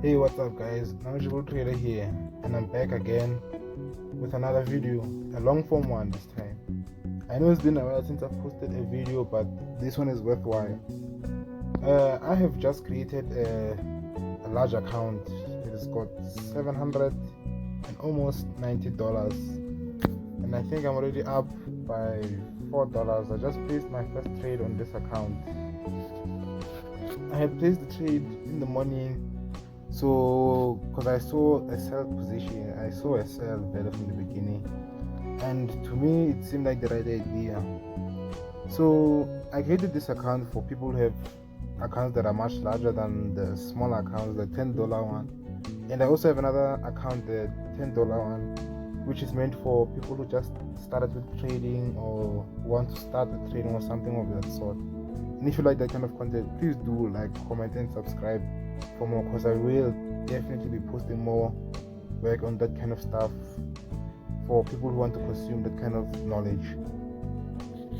Hey, what's up guys, Knowledgeable Trader here, and I'm back again with another video, a long form one this time. I know it's been a while since I've posted a video, but this one is worthwhile. I have just created a large account. It has got $700 and almost $90, and I think I'm already up by $4. I just placed my first trade on this account. I had placed the trade in the morning. So, because I saw a sell position, I saw a sell better from the beginning, and to me it seemed like the right idea. So I created this account for people who have accounts that are much larger than the small accounts, the $10 one, and I also have another account, the $10 one, which is meant for people who just started with trading or want to start with trading or something of that sort. And if you like that kind of content, please do like, comment, and subscribe for more, because I will definitely be posting more work on that kind of stuff for people who want to consume that kind of knowledge.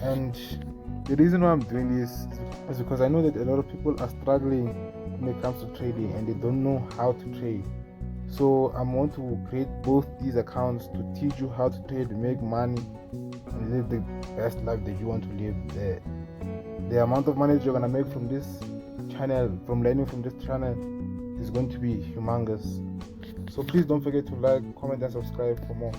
And the reason why I'm doing this is because I know that a lot of people are struggling when it comes to trading and they don't know how to trade. So I want to create both these accounts to teach you how to trade, make money, and live the best life that you want to live. The amount of money that you're gonna make from this channel, from learning from this channel, is going to be humongous. So please don't forget to like, comment, and subscribe for more.